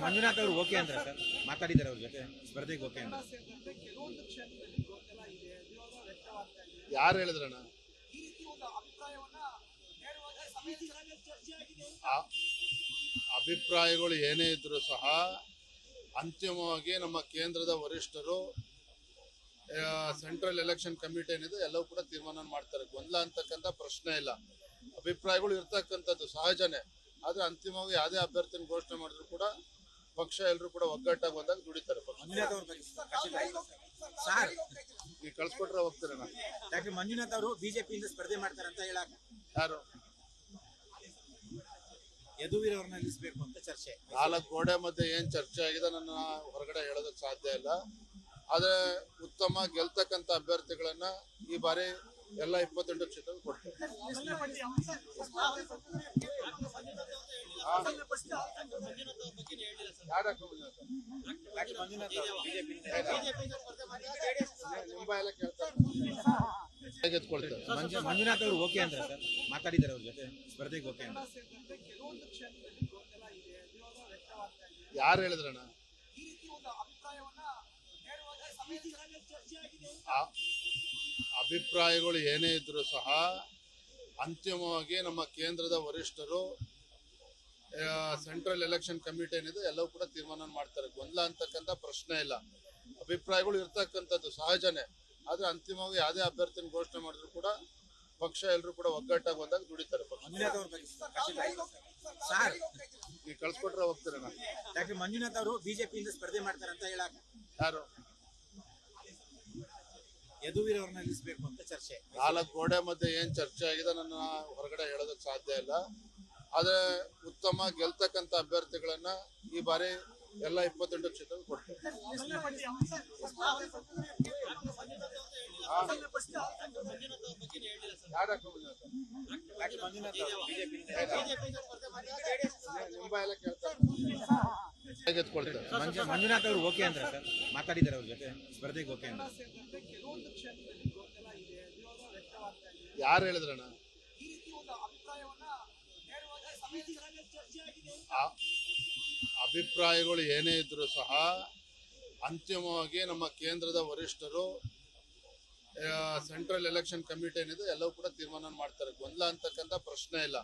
ಮಂಜುನಾಥ್ ಅವರು ಓಕೆ ಅಂದ್ರೆ ಸರ್ ಮಾತಾಡಿದ್ದಾರೆ ಅವ್ರ ಜೊತೆ ಸ್ಪರ್ಧೆಗೆ ಓಕೆ ಅಂದ್ರೆ ಯಾರು ಹೇಳಿದ್ರಣ್ಣ? ಅಭಿಪ್ರಾಯಗಳು ಏನೇ ಇದ್ರೂ ಸಹ ಅಂತಿಮವಾಗಿ ನಮ್ಮ ಕೇಂದ್ರದ ವರಿಷ್ಠರು ಸೆಂಟ್ರಲ್ ಎಲೆಕ್ಷನ್ ಕಮಿಟಿ ಏನಿದೆ ಎಲ್ಲವೂ ಕೂಡ ತೀರ್ಮಾನ ಮಾಡ್ತಾರೆ. ಗೊಂದಲ ಅಂತಕ್ಕಂಥ ಪ್ರಶ್ನೆ ಇಲ್ಲ. ಅಭಿಪ್ರಾಯಗಳು ಇರ್ತಕ್ಕಂಥದ್ದು ಸಹಜನೇ. ಆದ್ರೆ ಅಂತಿಮವಾಗಿ ಯಾವುದೇ ಅಭ್ಯರ್ಥಿನ ಘೋಷಣೆ ಮಾಡಿದ್ರು ಕೂಡ ಪಕ್ಷ ಎಲ್ಲರೂ ಕೂಡ ಒಗ್ಗಟ್ಟಾಗಿ ಬಂದಾಗ ದುಡಿತಾರೆ. ನೀವು ಕಳ್ಸಿಕೊಟ್ರೆ ಹೋಗ್ತಾರೆ. ಡಾಕ್ಟರ್ ಮಂಜುನಾಥ್ ಅವರು ಬಿಜೆಪಿಯಿಂದ ಸ್ಪರ್ಧೆ ಮಾಡ್ತಾರೆ ಅಂತ ಹೇಳಕ್ ಯಾರು? ಯದುವೀರ್ ಅವ್ರನ್ನ ನಿಲ್ಲಿಸಬೇಕು ಅಂತ ಚರ್ಚೆ. 4 ಗೋಡೆ ಮಧ್ಯೆ ಏನ್ ಚರ್ಚೆ ಆಗಿದೆ ನನ್ನ ಹೊರಗಡೆ ಹೇಳೋದಕ್ಕೆ ಸಾಧ್ಯ ಇಲ್ಲ. ಆದ್ರೆ ಉತ್ತಮ ಗೆಲ್ತಕ್ಕಂಥ ಅಭ್ಯರ್ಥಿಗಳನ್ನ ಈ ಬಾರಿ ಎಲ್ಲ 28 ಕ್ಷೇತ್ರಗಳು ಕೊಡ್ತಾರೆ. ಮಂಜುನಾಥ್ ಅವರು ಓಕೆ ಅಂದ್ರೆ ಸರ್ ಮಾತಾಡಿದ್ದಾರೆ ಅವ್ರ ಜೊತೆ ಸ್ಪರ್ಧೆಗೆ ಓಕೆ ಅಂದ್ರೆ ಯಾರು ಹೇಳಿದ್ರಣ್ಣ? ಅಭಿಪ್ರಾಯಗಳು ಏನೇ ಇದ್ರೂ ಸಹ ಅಂತಿಮವಾಗಿ ನಮ್ಮ ಕೇಂದ್ರದ ವರಿಷ್ಠರು ಸೆಂಟ್ರಲ್ ಎಲೆಕ್ಷನ್ ಕಮಿಟಿ ಏನಿದೆ ಎಲ್ಲವೂ ಕೂಡ ತೀರ್ಮಾನ ಮಾಡ್ತಾರೆ. ಗೊಂದಲ ಅಂತಕ್ಕಂಥ ಪ್ರಶ್ನೆ ಇಲ್ಲ. ಅಭಿಪ್ರಾಯಗಳು ಇರ್ತಕ್ಕಂಥದ್ದು ಸಹಜನೇ. ಆದ್ರೆ ಅಂತಿಮವಾಗಿ ಯಾವುದೇ ಅಭ್ಯರ್ಥಿನ ಘೋಷಣೆ ಮಾಡಿದ್ರು ಕೂಡ ಪಕ್ಷ ಎಲ್ಲರೂ ಕೂಡ ಒಗ್ಗಟ್ಟಾಗಿ ಬಂದಾಗ ದುಡಿತಾರೆ. ನೀವು ಕಳ್ಸಿಕೊಟ್ರೆ ಹೋಗ್ತಾರೆ. ಡಾಕ್ಟರ್ ಮಂಜುನಾಥ್ ಅವರು ಬಿಜೆಪಿಯಿಂದ ಸ್ಪರ್ಧೆ ಮಾಡ್ತಾರೆ ಅಂತ ಹೇಳಕ್ ಯಾರು? ಯದುವೀರ್ ಅವ್ರನ್ನ ನಿಲ್ಲಿಸಬೇಕು ಅಂತ ಚರ್ಚೆ. 4 ಗೋಡೆ ಮಧ್ಯೆ ಏನ್ ಚರ್ಚೆ ಆಗಿದೆ ನನ್ನ ಹೊರಗಡೆ ಹೇಳೋದಕ್ಕೆ ಸಾಧ್ಯ ಇಲ್ಲ. ಆದ್ರೆ ಉತ್ತಮ ಗೆಲ್ತಕ್ಕಂಥ ಅಭ್ಯರ್ಥಿಗಳನ್ನ ಈ ಬಾರಿ ಎಲ್ಲ 28 ಕ್ಷೇತ್ರಗಳು ಕೊಡ್ತಾರೆ. ಮಂಜುನಾಥ್ ಅವರು ಓಕೆ ಅಂದ್ರೆ ಸರ್ ಮಾತಾಡಿದ್ದಾರೆ ಅವ್ರ ಜೊತೆ ಸ್ಪರ್ಧೆಗೆ ಓಕೆ ಅಂದ್ರೆ ಯಾರು ಹೇಳಿದ್ರಣ್ಣ? ಅಭಿಪ್ರಾಯಗಳು ಏನೇ ಇದ್ರೂ ಸಹ ಅಂತಿಮವಾಗಿ ನಮ್ಮ ಕೇಂದ್ರದ ವರಿಷ್ಠರು ಸೆಂಟ್ರಲ್ ಎಲೆಕ್ಷನ್ ಕಮಿಟಿ ಏನಿದೆ ಎಲ್ಲವೂ ಕೂಡ ತೀರ್ಮಾನ ಮಾಡ್ತಾರೆ. ಗೊಂದಲ ಅಂತಕ್ಕಂಥ ಪ್ರಶ್ನೆ ಇಲ್ಲ.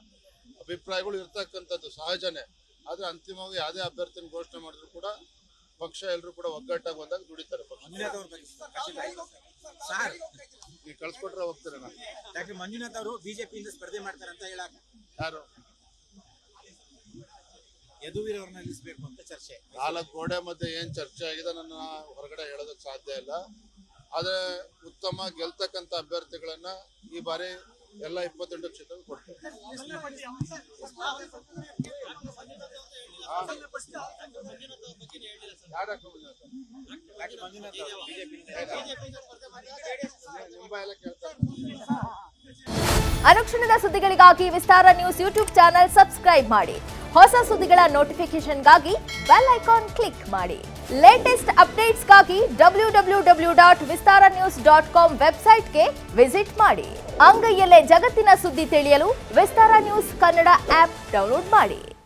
ಅಭಿಪ್ರಾಯಗಳು ಇರ್ತಕ್ಕಂಥದ್ದು ಸಹಜನೇ. ಆದ್ರೆ ಅಂತಿಮವಾಗಿ ಯಾವುದೇ ಅಭ್ಯರ್ಥಿನ ಘೋಷಣೆ ಮಾಡಿದ್ರು ಕೂಡ ಪಕ್ಷ ಎಲ್ಲರೂ ಕೂಡ ಒಗ್ಗಟ್ಟಾಗಿ ಬಂದಾಗ ದುಡಿತಾರೆ. ನೀವು ಕಳ್ಸಿಕೊಟ್ರೆ ಹೋಗ್ತಾರೆ. ಡಾಕ್ಟರ್ ಮಂಜುನಾಥ್ ಅವರು ಬಿಜೆಪಿಯಿಂದ ಸ್ಪರ್ಧೆ ಮಾಡ್ತಾರೆ ಅಂತ ಹೇಳಕ್ ಯಾರು? ಯದುವೀರ್ ಅವ್ರನ್ನ ನಿಲ್ಲಿಸಬೇಕು ಅಂತ ಚರ್ಚೆ. 4 ಗೋಡೆ ಮಧ್ಯೆ ಏನ್ ಚರ್ಚೆ ಆಗಿದೆ ನನ್ನ ಹೊರಗಡೆ ಹೇಳೋದಕ್ಕೆ ಸಾಧ್ಯ ಇಲ್ಲ. ಆದ್ರೆ ಉತ್ತಮ ಗೆಲ್ತಕ್ಕಂಥ ಅಭ್ಯರ್ಥಿಗಳನ್ನ ಈ ಬಾರಿ ಎಲ್ಲ 28 ಕ್ಷೇತ್ರಗಳು ಕೊಡ್ತಾರೆ. ಅನುಕ್ಷಣದ ಸುದ್ದಿಗಳಿಗಾಗಿ ವಿಸ್ತಾರ ನ್ಯೂಸ್ ಯೂಟ್ಯೂಬ್ ಚಾನೆಲ್ ಸಬ್ಸ್ಕ್ರೈಬ್ ಮಾಡಿ. ಹೊಸ ಸುದ್ದಿಗಳ ನೋಟಿಫಿಕೇಶನ್ಗಾಗಿ ಬೆಲ್ ಐಕಾನ್ ಕ್ಲಿಕ್ ಮಾಡಿ. ಲೇಟೆಸ್ಟ್ ಅಪ್ಡೇಟ್ಸ್ಗಾಗಿ www.vistaranews.com ವೆಬ್ಸೈಟ್ಗೆ ವಿಸಿಟ್ ಮಾಡಿ. ಅಂಗೈಯಲ್ಲೇ ಜಗತ್ತಿನ ಸುದ್ದಿ ತಿಳಿಯಲು ವಿಸ್ತಾರ ನ್ಯೂಸ್ ಕನ್ನಡ ಆಪ್ ಡೌನ್ಲೋಡ್ ಮಾಡಿ.